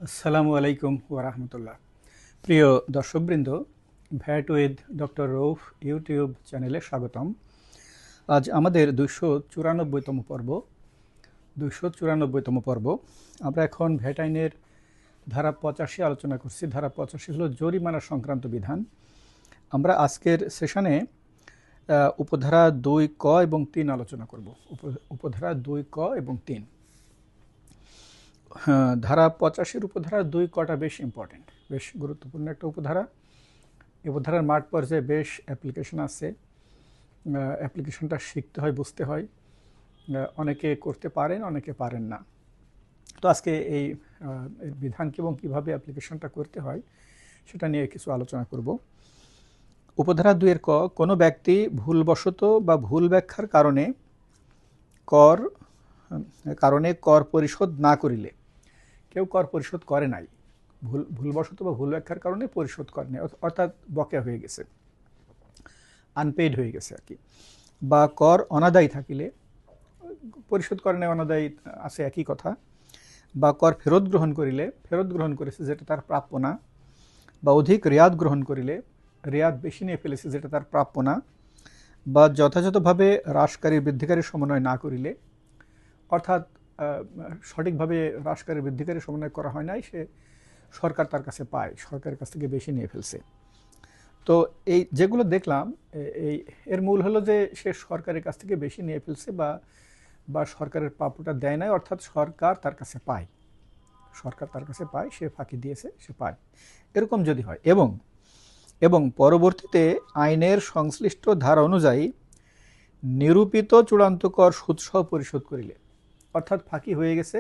আসসালামু আলাইকুম ওরহমতুল্লাহ। প্রিয় দর্শকবৃন্দ, VAT with doctor Rouf YouTube চ্যানেলে স্বাগতম। আজ আমাদের 294তম পর্ব। 294তম পর্ব। আমরা এখন ভ্যাট আইনের ধারা 85 আলোচনা করছি। ধারা 85 হলো জরিমানা সংক্রান্ত বিধান। আমরা আজকের সেশনে উপধারা 2 ক এবং 3 আলোচনা করব। উপধারা 2 ক এবং 3। হ্যাঁ, ধারা 85 উপধারা 2 কটা বেশ ইম্পর্টেন্ট, বেশ গুরুত্বপূর্ণ একটা উপধারা। এই উপধারার মাঠ পর্যায়ে বেশ অ্যাপ্লিকেশন আছে। অ্যাপ্লিকেশনটা শিখতে হয়, বুঝতে হয়। অনেকে করতে পারেন, অনেকে পারেন না। তো আজকে এই বিধান এবং কীভাবে অ্যাপ্লিকেশনটা করতে হয় সেটা নিয়ে কিছু আলোচনা করব। উপধারা 2 ক, কোনো ব্যক্তি ভুলবশত বা ভুল ব্যাখ্যার কারণে কর পরিশোধ না করিলে, কেউ কর পরিশোধ করে নাই, ভুলবশত বা ভুল ব্যাখ্যার কারণে পরিশোধ করে নাই, অর্থাৎ বকেয়া হয়ে গেছে, আনপেইড হয়ে গেছে আর কি, বা কর অনাদায়ী থাকিলে, পরিশোধ করে নাই অনাদায়ী আছে একই কথা, বা কর ফেরত গ্রহণ করেছে যেটা তার প্রাপ্য না, বা অধিক রেয়াত গ্রহণ করিলে, রেয়াত বেশি নিয়ে ফেলেছে যেটা তার প্রাপ্য না, বা যথাযথভাবে হ্রাসকারী বৃদ্ধিকারী সমন্বয় না করিলে, অর্থাৎ সঠিকভাবে হ্রাসকারী বৃদ্ধিকারী সমন্বয় করা হয় নাই, সে সরকার তার কাছে পায়, সরকারের কাছ থেকে বেশি নিয়ে ফেলছে। তো এই যেগুলো দেখলাম, এর মূল হলো যে সে সরকারের কাছ থেকে বেশি নিয়ে ফেলছে বা সরকারের প্রাপ্যটা দেয় নাই, অর্থাৎ সরকার তার কাছে পায়, সে ফাঁকি দিয়েছে, সে পায়, এরকম যদি হয়। এবং পরবর্তীতে আইনের সংশ্লিষ্ট ধারা অনুযায়ী নিরূপিত চূড়ান্ত কর সুদসহ পরিশোধ করিলে, অর্থাৎ ফাঁকি হয়ে গেছে,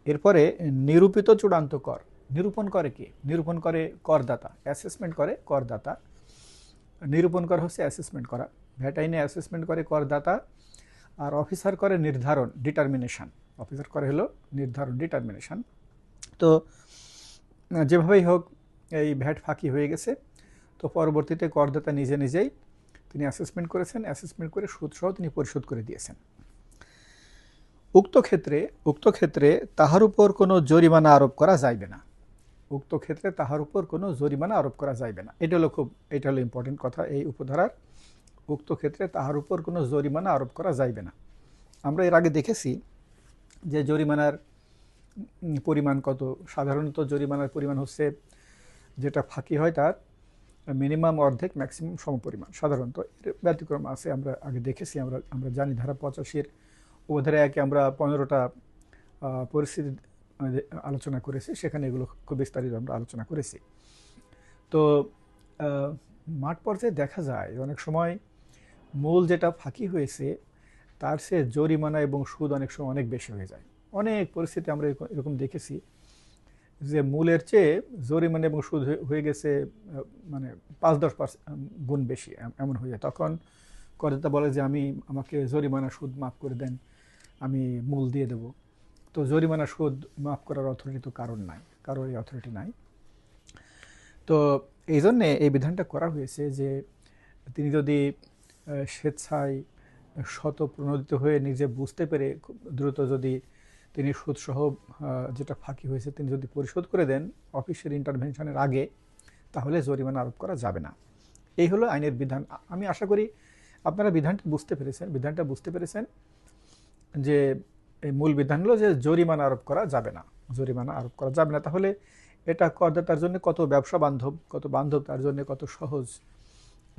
এরপরে নিরূপিত চূড়ান্ত কর নিরূপণ করে কি? নিরূপণ করে করদাতা, অ্যাসেসমেন্ট করে করদাতা। নিরূপণ করা হচ্ছে অ্যাসেসমেন্ট করা। ভ্যাট আইনে অ্যাসেসমেন্ট করে করদাতা, আর অফিসার করে নির্ধারণ, ডিটারমিনেশন। অফিসার করে হলো নির্ধারণ, ডিটারমিনেশন। তো যেভাবেই হোক এই ভ্যাট ফাঁকি হয়ে গেছে, তো পরবর্তীতে করদাতা নিজেই তিনি অ্যাসেসমেন্ট করেছেন, অ্যাসেসমেন্ট করে সুদসহ তিনি পরিশোধ করে দিয়েছেন। উক্ত ক্ষেত্রে তাহার উপর কোনো জরিমানা আরোপ করা যাইবে না। উক্ত ক্ষেত্রে তাহার উপর কোনো জরিমানা আরোপ করা যাইবে না, এটা হলো ইম্পর্টেন্ট কথা এই উপধারার। উক্ত ক্ষেত্রে তাহার উপর কোনো জরিমানা আরোপ করা যাইবে না। আমরা এর আগে দেখেছি যে জরিমানার পরিমাণ কত। সাধারণত জরিমানার পরিমাণ হচ্ছে যেটা ফাঁকি হয় তার মিনিমাম অর্ধেক, ম্যাক্সিমাম সমপরিমাণ। সাধারণত এর ব্যতিক্রম আছে, আমরা আগে দেখেছি, আমরা জানি। ধারা 85 উপধারা 1 আমরা 15টা পরিস্থিতি আলোচনা করেছি, সেখানে এগুলো খুব বিস্তারিত আমরা আলোচনা করেছি। তো মাঠ পর্যায়ে দেখা যায় অনেক সময় মূল যেটা ফাঁকি হয়েছে তার সে জরিমানা এবং সুদ অনেক সময় অনেক বেশি হয়ে যায়। অনেক পরিস্থিতি আমরা এরকম দেখেছি যে মূলের চেয়ে জরিমানা এবং সুদ হয়ে গেছে মানে 5-10 গুণ বেশি, এমন হয়ে যায়। তখন করদাতা বলে যে আমাকে জরিমানা সুদ মাফ করে দেন, আমি মূল দিয়ে দেব। তো জরিমানা সুদ মাফ করার অথরিটি তো কারোর এই অথরিটি নাই। তো এই জন্যে এই বিধানটা করা হয়েছে যে তিনি যদি স্বেচ্ছায় স্বতঃপ্রণোদিত হয়ে নিজে বুঝতে পেরে খুব দ্রুত যদি তিনি সুদসহ যেটা ফাঁকি হয়েছে তিনি যদি পরিশোধ করে দেন অফিসের ইন্টারভেনশনের আগে, তাহলে জরিমানা আরোপ করা যাবে না। এই হলো আইনের বিধান। আমি আশা করি আপনারা বিধানটা বুঝতে পেরেছেন যে এই মূল বিধান হলো যে জরিমানা আরোপ করা যাবে না। তাহলে এটা করদাতার জন্য কত ব্যবসা বান্ধব, তার জন্য কত সহজ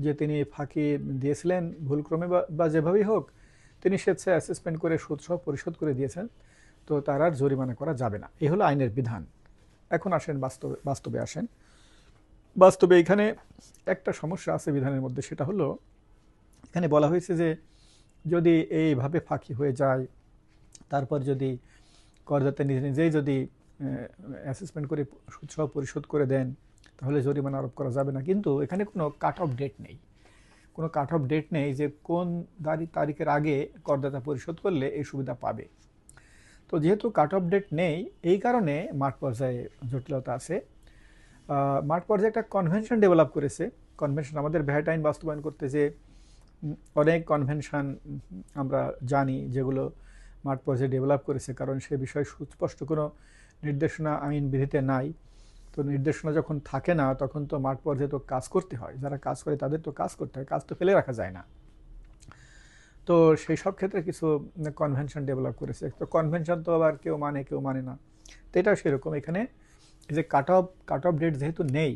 যে তিনি ফাঁকি দিয়েছিলেন ভুলক্রমে বা যেভাবেই হোক, তিনি স্বেচ্ছায় অ্যাসেসমেন্ট করে সুদসহ পরিশোধ করে দিয়েছেন, তো তার আর জরিমানা করা যাবে না। এই হলো আইনের বিধান। এখন আসেন বাস্তবে এখানে একটা সমস্যা আছে বিধানের মধ্যে। সেটা হলো এখানে বলা হয়েছে যে যদি এইভাবে ফাঁকি হয়ে যায়, তারপর যদি করদাতা নিজেই যদি অ্যাসেসমেন্ট করে সুদসহ পরিশোধ করে দেন, তাহলে জরিমানা আরোপ করা যাবে না। কিন্তু এখানে কোনো কাট অফ ডেট নেই যে কোন তারিখের আগে করদাতা পরিশোধ করলে এই সুবিধা পাবে। তো যেহেতু কাট অফ ডেট নেই, এই কারণে মাঠ পর্যায়ে জটিলতা আছে। মাঠ পর্যায়ে একটা কনভেনশন ডেভেলপ করেছে। কনভেনশন আমাদের ভ্যাট আইন বাস্তবায়ন করতে যে অনেক কনভেনশন আমরা জানি, যেগুলো মাঠ পর্যায়ে ডেভেলপ করেছে, কারণ সে বিষয়ে সুস্পষ্ট কোনো নির্দেশনা আইন বিধিতে নাই। তো নির্দেশনা যখন থাকে না তখন তো মাঠ পর্যায়ে তো কাজ করতে হয়, যারা কাজ করে তাদের তো কাজ করতে হয়, কাজ তো ফেলে রাখা যায় না। তো সেই সব ক্ষেত্রে কিছু কনভেনশন ডেভেলপ করেছে। তো কনভেনশন তো আবার কেউ মানে কেউ মানে না, তো এটাও সেরকম। এখানে যে কাট অফ ডেট যেহেতু নেই,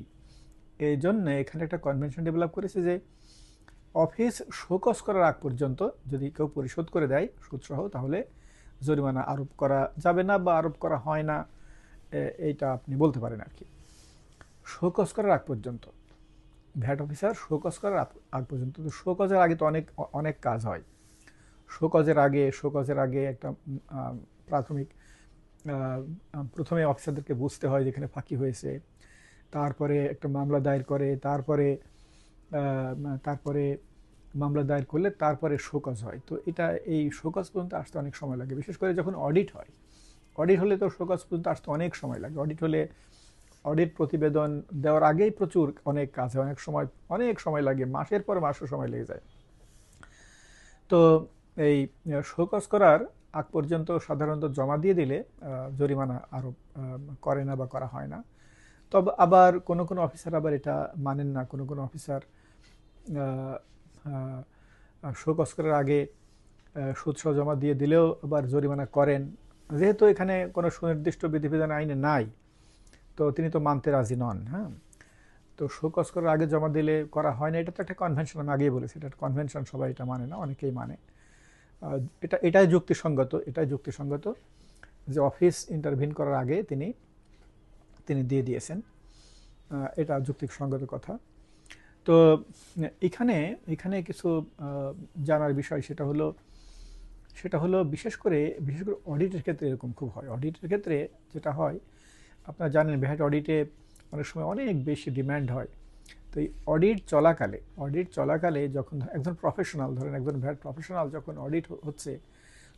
এই জন্য এখানে একটা কনভেনশন ডেভেলপ করেছে যে অফিস শোকজ করার আগ পর্যন্ত যদি কেউ পরিশোধ করে দেয় সুদসহ, তাহলে জরিমানা আরোপ করা যাবে না বা আরোপ করা হয় না, এইটা আপনি বলতে পারেন আর কি। শোকজ করার আগ পর্যন্ত, ভ্যাট অফিসার শোকজ করার আগ পর্যন্ত। তো শোকজের আগে তো অনেক অনেক কাজ হয়। শোকজের আগে একটা প্রাথমিক প্রথমে অফিসারদেরকে বুঝতে হয় যেখানে ফাঁকি হয়েছে, তারপরে একটা মামলা দায়ের করে, তারপরে মামলা দায়ের করলে তারপরে শোকজ হয়। তো এটা এই শোকজ পর্যন্ত আসতে অনেক সময় লাগে, বিশেষ করে যখন অডিট হয়। অডিট হলে তো শোকজ পর্যন্ত আসতে অনেক সময় লাগে। অডিট হলে অডিট প্রতিবেদন দেওয়ার আগেই প্রচুর অনেক কাজ হয়, অনেক সময় লাগে, মাসের পর মাসও সময় লেগে যায়। তো এই শোকজ করার আগ পর্যন্ত সাধারণত জমা দিয়ে দিলে জরিমানা আরোপ করে না বা করা হয় না। তবে আবার কোনো কোনো অফিসার আবার এটা মানেন না। কোনো কোনো অফিসার শোকজ করার আগে সুদসহ জমা দিয়ে দিলেও আবার জরিমানা করেন। যেহেতু এখানে কোনো সুনির্দিষ্ট বিধিবিধান আইনে নাই, তো তিনি তো মানতে রাজি নন। হ্যাঁ, তো শোকজ করার আগে জমা দিলে করা হয় না, এটা তো একটা কনভেনশন। আমি আগেই বলেছি এটা কনভেনশন, সবাই এটা মানে না, অনেকেই মানে। এটাই যুক্তিসঙ্গত যে অফিস ইন্টারভিন করার আগে তিনি দিয়ে দিয়েছেন, এটা যুক্তিসঙ্গত কথা। তো এখানে কিছু জানার বিষয়, সেটা হলো বিশেষ করে অডিটের ক্ষেত্রে এরকম খুব হয়। অডিটের ক্ষেত্রে যেটা হয়, আপনারা জানেন ভ্যাট অডিটে অনেক সময় অনেক বেশি ডিম্যান্ড হয়। তো এই অডিট চলাকালে যখন একজন প্রফেশনাল, ধরেন একজন ভ্যাট প্রফেশনাল যখন অডিট হচ্ছে,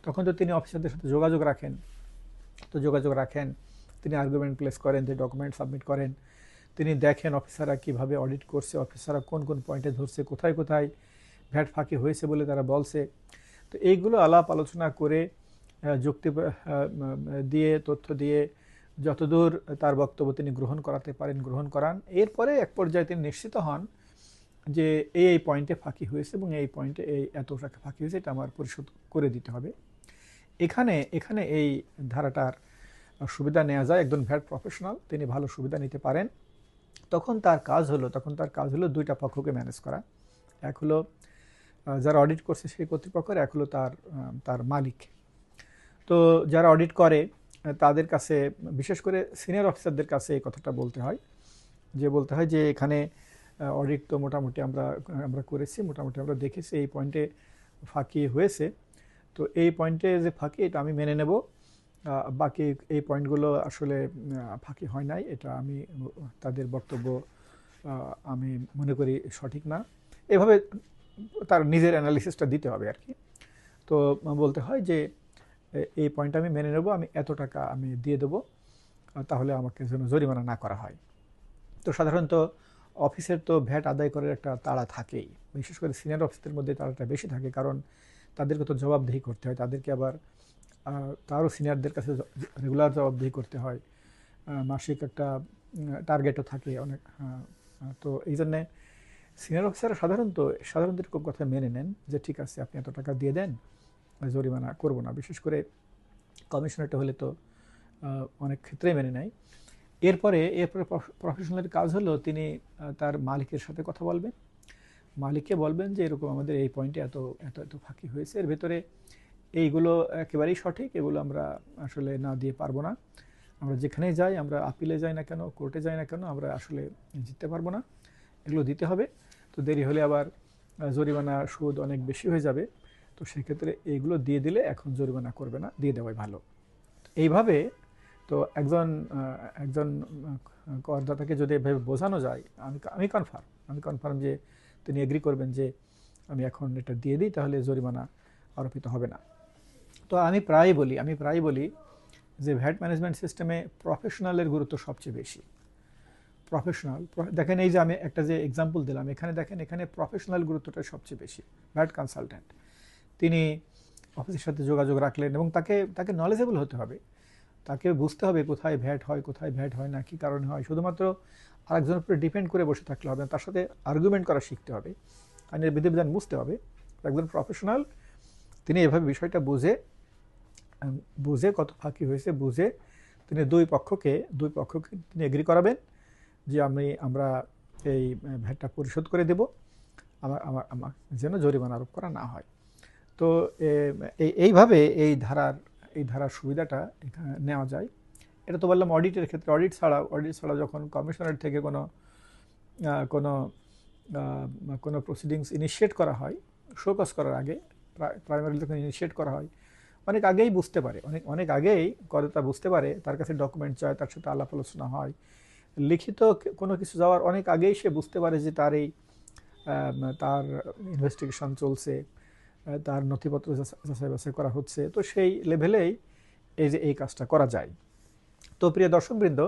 তখন তো তিনি অফিসারদের সাথে যোগাযোগ রাখেন। তিনি আর্গুমেন্ট প্লেস করেন, তিনি ডকুমেন্ট সাবমিট করেন, তিনি দেখেন অফিসাররা কিভাবে অডিট করছে, অফিসাররা কোন কোন পয়েন্টে ধরছে, কোথায় কোথায় ভ্যাট ফাঁকি হয়েছে বলে তারা বলছে। তো এইগুলো আলাপ আলোচনা করে যুক্তি দিয়ে, তথ্য দিয়ে যতদূর তার বক্তব্য তিনি গ্রহণ করান। এরপরে এক পর্যায়ে তিনি নিশ্চিত হন যে এই পয়েন্টে ফাঁকি হয়েছে এবং এই পয়েন্টে এত টাকা ফাঁকি হয়েছে, এটা আমার পরিশোধ করে দিতে হবে। এখানে এই ধারাটার সুবিধা নেওয়া যায়। একজন ভ্যাট প্রফেশনাল তিনি ভালো সুবিধা নিতে পারেন। তখন তার কাজ হলো দুইটা পক্ষকে ম্যানেজ করা। এক হলো যারা অডিট করছে সেই কর্তৃপক্ষের, এক হলো তার মালিক। তো যারা অডিট করে তাদের কাছে, বিশেষ করে সিনিয়র অফিসারদের কাছে এই কথাটা বলতে হয় যে এখানে অডিট তো মোটামুটি আমরা করেছি, মোটামুটি আমরা দেখেছি এই পয়েন্টে ফাঁকি হয়েছে। তো এই পয়েন্টে যে ফাঁকি, এটা আমি মেনে নেব, বাকি এই পয়েন্টগুলো আসলে ফাঁকি হয় নাই, এটা আমি তাদের বক্তব্য আমি মনে করি সঠিক না। এভাবে তার নিজের অ্যানালিসিসটা দিতে হবে আর কি। তো বলতে হয় যে এই পয়েন্ট আমি মেনে নেব, আমি এত টাকা আমি দিয়ে দেবো, তাহলে আমাকে যেন জরিমানা না করা হয়। তো সাধারণত অফিসের তো ভ্যাট আদায় করার একটা তাড়া থাকেই, বিশেষ করে সিনিয়র অফিসের মধ্যে তাড়াটা বেশি থাকে, কারণ তাদেরকে তো জবাবদিহি করতে হয়, তাদেরকে আবার তারও সিনিয়রদের কাছে রেগুলার জবাবদিহি করতে হয়, মাসিক একটা টার্গেটও থাকে অনেক। তো এই জন্যে সিনিয়র অফিসাররা সাধারণত এরকম কথা মেনে নেন যে ঠিক আছে আপনি এত টাকা দিয়ে দেন, জরিমানা করব না। বিশেষ করে কমিশনারটা হলে তো অনেক ক্ষেত্রেই মেনে নেয়। এরপরে প্রফেশনালের কাজ হলো তিনি তার মালিকের সাথে কথা বলবেন, মালিককে বলবেন যে এরকম আমাদের এই পয়েন্টে এত এত এত ফাঁকি হয়েছে, এর ভেতরে এইগুলো একেবারেই সঠিক, এগুলো আমরা আসলে না দিয়ে পারবো না। আমরা যেখানেই যাই, আমরা আপিলে যাই না কেন, কোর্টে যাই না কেন, আমরা আসলে জিততে পারবো না, এগুলো দিতে হবে। তো দেরি হলে আবার জরিমানা সুদ অনেক বেশি হয়ে যাবে। তো সেক্ষেত্রে এইগুলো দিয়ে দিলে এখন জরিমানা করবে না, দিয়ে দেওয়াই ভালো। এইভাবে তো একজন করদাতাকে যদি এভাবে বোঝানো যায়, আমি কনফার্ম যে তিনি এগ্রি করবেন যে আমি এখন এটা দিয়ে দিই, তাহলে জরিমানা আরোপিত হবে না। তো আমি প্রায় বলি যে ভ্যাট ম্যানেজমেন্ট সিস্টেমে প্রফেশনালের গুরুত্ব সবচেয়ে বেশি। দেখেন এই যে আমি একটা যে এক্সাম্পল দিলাম, এখানে দেখেন এখানে প্রফেশনাল গুরুত্বটা সবচেয়ে বেশি। ভ্যাট কনসালট্যান্ট তিনি অফিসের সাথে যোগাযোগ রাখলেন এবং তাকে তাকে নলেজেবল হতে হবে, তাকে বুঝতে হবে কোথায় ভ্যাট হয় কোথায় ভ্যাট হয় না, কী কারণে হয়। শুধুমাত্র আরেকজনের উপরে ডিপেন্ড করে বসে থাকলে হবে না, তার সাথে আর্গুমেন্ট করা শিখতে হবে, আইনের বিধিবিধান বুঝতে হবে। একজন প্রফেশনাল তিনি এভাবে বিষয়টা বুঝে বুঝে কত ফাঁকি হয়েছে বুঝে তিনি দুই পক্ষকে তিনি এগ্রি করাবেন যে আমরা এই ভ্যাটটা পরিশোধ করে দেব, আমার যেন জরিমানা আরোপ করা না হয়। তো এইভাবে এই ধারার সুবিধাটা এখানে নেওয়া যায়। এটা তো বললাম অডিটের ক্ষেত্রে। অডিট ছাড়া যখন কমিশনার থেকে কোনো প্রসিডিংস ইনিশিয়েট করা হয়, শোকজ করার আগে প্রাইমারি যখন ইনিশিয়েট করা হয়, অনেক আগেই বুঝতে পারে, অনেক আগেই করদাতা বুঝতে পারে, তার কাছে ডকুমেন্ট চায়, তার সাথে আলাপ আলোচনা হয়, লিখিত কোনো কিছু যাওয়ার অনেক আগেই সে বুঝতে পারে যে তার ইনভেস্টিগেশন চলছে, তার নথিপত্র যাচাই বাছাই করা হচ্ছে। তো সেই লেভেলেই এই কাজটা করা যায়। তো প্রিয় দর্শকবৃন্দ,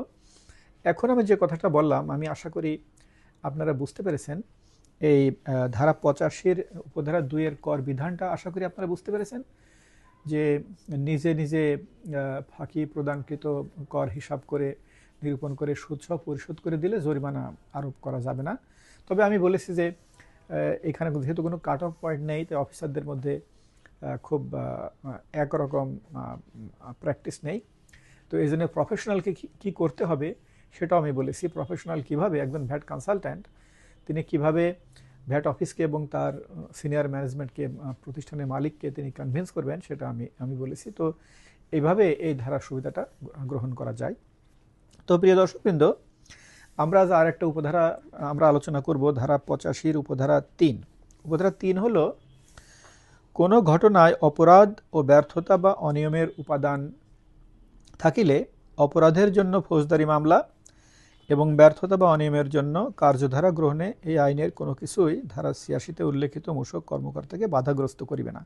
এখন আমি যে কথাটা বললাম আমি আশা করি আপনারা বুঝতে পেরেছেন। এই ধারা 85 উপধারা 2 কর বিধানটা আশা করি আপনারা বুঝতে পেরেছেন যে নিজে নিজে ফাঁকি প্রদানকৃত কর হিসাব করে নিরূপণ করে সুদসহ পরিশোধ করে দিলে জরিমানা আরোপ করা যাবে না। তবে আমি বলেছি যে এখানে যেহেতু কোনো কাট অফ পয়েন্ট নেই, তাই অফিসারদের মধ্যে খুব একরকম প্র্যাকটিস নেই। তো এই জন্য প্রফেশনালকে কী করতে হবে সেটাও আমি বলেছি। প্রফেশনাল কিভাবে, একজন ভ্যাট কনসালট্যান্ট তিনি কিভাবে ভ্যাট অফিসকে এবং তার সিনিয়র ম্যানেজমেন্টকে, প্রতিষ্ঠানের মালিককে তিনি কনভিন্স করবেন সেটা আমি বলেছি। তো এইভাবে এই ধারার সুবিধাটা গ্রহণ করা যায়। তো প্রিয় দর্শকবৃন্দ, আমরা আজ আর একটা উপধারা আমরা আলোচনা করব, ধারা 85 উপধারা 3। উপধারা 3 হলো কোনো ঘটনায় অপরাধ ও ব্যর্থতা বা অনিয়মের উপাদান থাকিলে অপরাধের জন্য ফৌজদারি মামলা এবং ব্যর্থতা বা অনিয়মের জন্য কার্যধারা গ্রহণে এই আইনের কোনো কিছুই ধারা 86 উল্লেখিত মূসক কর্মকর্তাকে বাধাগ্রস্ত করিবে না।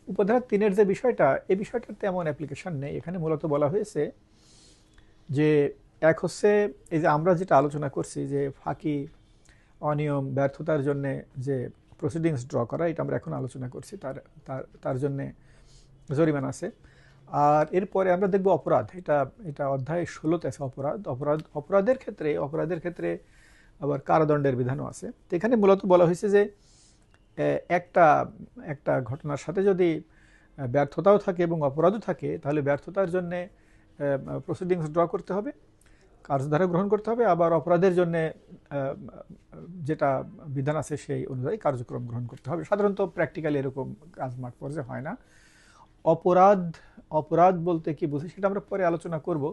উপধারা 3 যে বিষয়টা, এই বিষয়টার তেমন অ্যাপ্লিকেশন নেই। এখানে মূলত বলা হয়েছে যে এক হচ্ছে এই যে আমরা যেটা আলোচনা করছি যে ফাঁকি, অনিয়ম, ব্যর্থতার জন্যে যে প্রসিডিংস ড্র করা, এটা আমরা এখন আলোচনা করছি, তার জন্যে জরিমানা আছে। আর এরপরে আমরা দেখব অপরাধ, এটা অধ্যায় 16-তে আছে। অপরাধের ক্ষেত্রে আবার কারাদণ্ডের বিধানও আছে। তো এখানে মূলত বলা হয়েছে যে একটা ঘটনার সাথে যদি ব্যর্থতাও থাকে এবং অপরাধও থাকে, তাহলে ব্যর্থতার জন্যে প্রসিডিংস ড্র করতে হবে, কার্যধারা গ্রহণ করতে হবে। আবার অপরাধের জন্যে যেটা বিধান আছে সেই অনুযায়ী কার্যক্রম গ্রহণ করতে হবে। সাধারণত প্র্যাকটিক্যালি এরকম কাজ মাঠ পর্যায়ে হয় না। অপরাধ বলতে কি বুঝি সেটা আমরা পরে আলোচনা করব।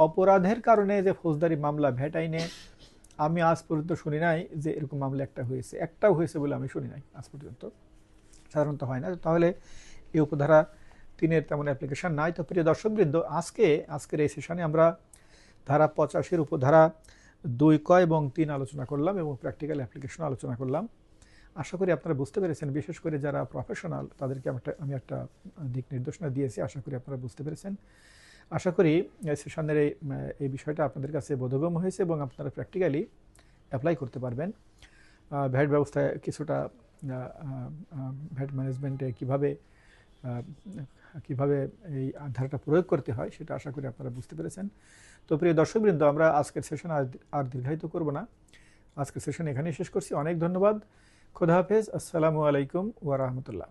অপরাধের কারণে যে ফৌজদারি মামলা ভ্যাট আইনে আমি আজ পর্যন্ত শুনি নাই যে এরকম মামলা একটাও হয়েছে বলে আমি শুনি নাই আজ পর্যন্ত, সাধারণত হয় না। তাহলে এই উপধারা 3 তেমন অ্যাপ্লিকেশন নাই। তো প্রিয় দর্শকবৃন্দ, আজকের এই সেশনে আমরা ধারা 85 উপধারা 2 ক এবং 3 আলোচনা করলাম এবং প্র্যাকটিক্যাল অ্যাপ্লিকেশন আলোচনা করলাম। আশা করি আপনারা বুঝতে পেরেছেন। বিশেষ করে যারা প্রফেশনাল তাদেরকে আমি একটা দিক নির্দেশনা দিয়েছি, আশা করি আপনারা বুঝতে পেরেছেন। আশা করি সেশনের এই বিষয়টা আপনাদের কাছে বোধগম্য হয়েছে এবং আপনারা প্র্যাকটিক্যালি অ্যাপ্লাই করতে পারবেন। ভ্যাট ব্যবস্থায় কিছুটা ভ্যাট ম্যানেজমেন্টে কিভাবে এই ধারাটা প্রয়োগ করতে হয় সেটা আশা করি আপনারা বুঝতে পেরেছেন। তো প্রিয় দর্শকবৃন্দ, আমরা আজকের সেশন আর দীর্ঘায়িত করব না, আজকের সেশন এখানেই শেষ করছি। অনেক ধন্যবাদ। খোদা হাফেজ। আসসালামু আলাইকুম ওয়া রাহমাতুল্লাহ।